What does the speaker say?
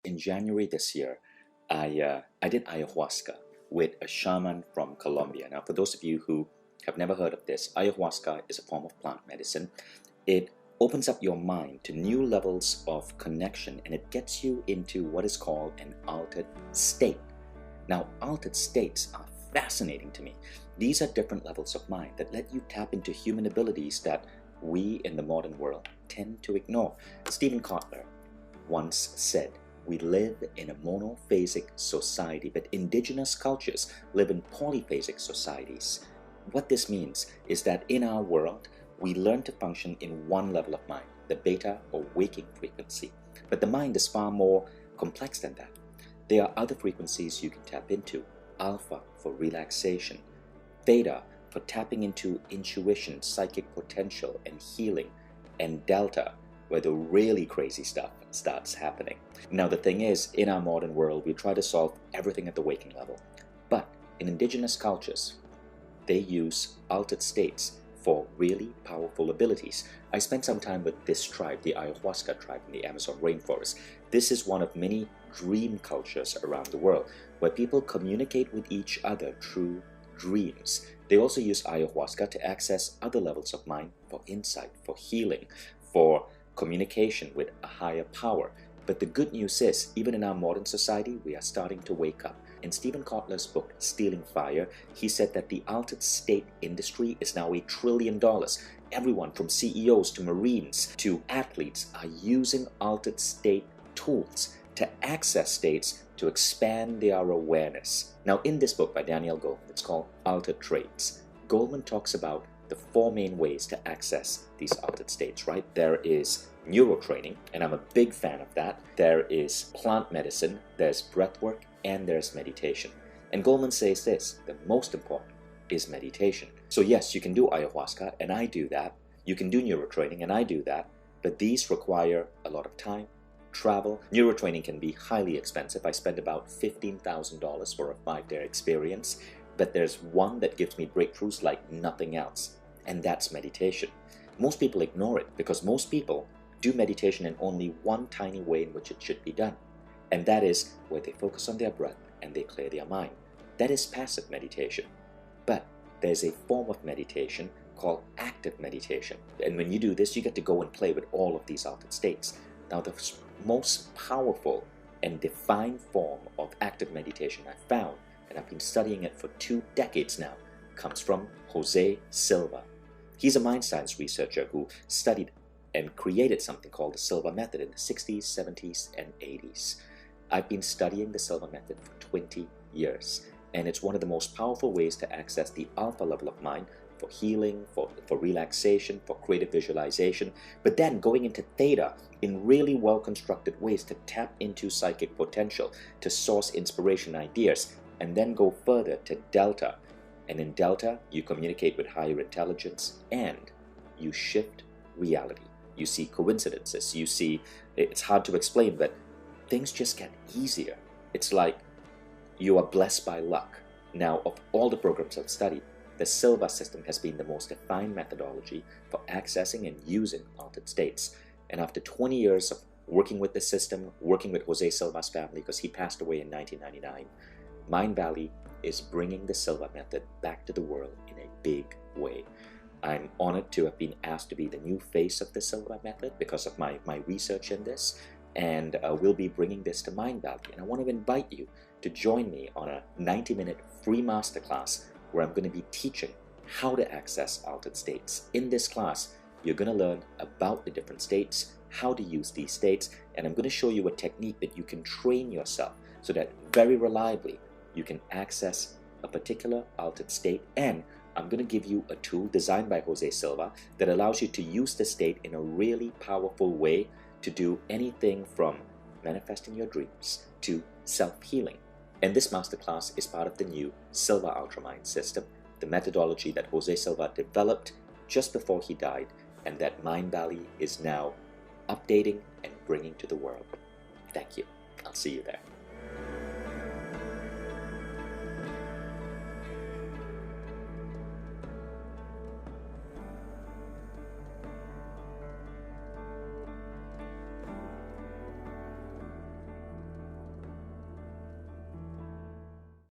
in January this year, I did ayahuasca with a shaman from Colombia. Now, for those of you who have never heard of this, ayahuasca is a form of plant medicine. It opens up your mind to new levels of connection, and it gets you into what is called an altered state. Now, altered states are fascinating to me. These are different levels of mind that let you tap into human abilities that we in the modern world tend to ignore. Stephen Kotler once said, "We live in a monophasic society, but indigenous cultures live in polyphasic societies." What this means is that in our world, we learn to function in one level of mind, the beta or waking frequency. But the mind is far more complex than that. There are other frequencies you can tap into: alpha for relaxation, theta for tapping into intuition, psychic potential, and healing, and delta, where the really crazy stuff starts happening. Now, the thing is, in our modern world, we try to solve everything at the waking level. But in indigenous cultures, they use altered states for really powerful abilities. I spent some time with this tribe, the ayahuasca tribe in the Amazon rainforest. This is one of many dream cultures around the world, where people communicate with each other through dreams. They also use ayahuasca to access other levels of mind for insight, for healing, for communication with a higher power. But the good news is, even in our modern society, we are starting to wake up. In Stephen Kotler's book, Stealing Fire, he said that the altered state industry is now $1 trillion. Everyone from CEOs to Marines to athletes are using altered state tools to access states to expand their awareness. Now, in this book by Daniel Goleman, it's called Altered Traits. Goleman talks about the 4 main ways to access these altered states, right? There is neurotraining, and I'm a big fan of that. There is plant medicine, there's breathwork, and there's meditation. And Goleman says this: the most important is meditation. So yes, you can do ayahuasca, and I do that. You can do neurotraining, and I do that. But these require a lot of time, travel. Neurotraining can be highly expensive. I spend about $15,000 for a 5-day experience. But there's one that gives me breakthroughs like nothing else, and that's meditation. Most people ignore it because most people do meditation in only one tiny way in which it should be done, and that is where they focus on their breath and they clear their mind. That is passive meditation. But there's a form of meditation called active meditation, and when you do this, you get to go and play with all of these altered states. Now, the most powerful and defined form of active meditation I've found, and I've been studying it for 2 decades now, comes from Jose Silva. He's a mind science researcher who studied and created something called the Silva method in the 60s, 70s, and 80s. I've been studying the Silva method for 20 years, and it's one of the most powerful ways to access the alpha level of mind for healing, for relaxation, for creative visualization, but then going into theta in really well-constructed ways to tap into psychic potential, to source inspiration ideas, and then go further to delta. And in delta, you communicate with higher intelligence and you shift reality. You see coincidences. You see, it's hard to explain, but things just get easier. It's like you are blessed by luck. Now, of all the programs I've studied, the Silva system has been the most defined methodology for accessing and using altered states. And after 20 years of working with the system, working with Jose Silva's family, because he passed away in 1999, Mind Valley is bringing the Silva method back to the world in a big way. I'm honored to have been asked to be the new face of the Silva method because of my research in this, and we'll be bringing this to Mind Valley. And I want to invite you to join me on a 90-minute free masterclass where I'm going to be teaching how to access altered states. In this class, you're going to learn about the different states, how to use these states, and I'm going to show you a technique that you can train yourself so that very reliably you can access a particular altered state. And I'm going to give you a tool designed by Jose Silva that allows you to use the state in a really powerful way to do anything from manifesting your dreams to self-healing. And this masterclass is part of the new Silva Ultramind system, the methodology that Jose Silva developed just before he died, and that Mind Valley is now updating and bringing to the world. Thank you. I'll see you there.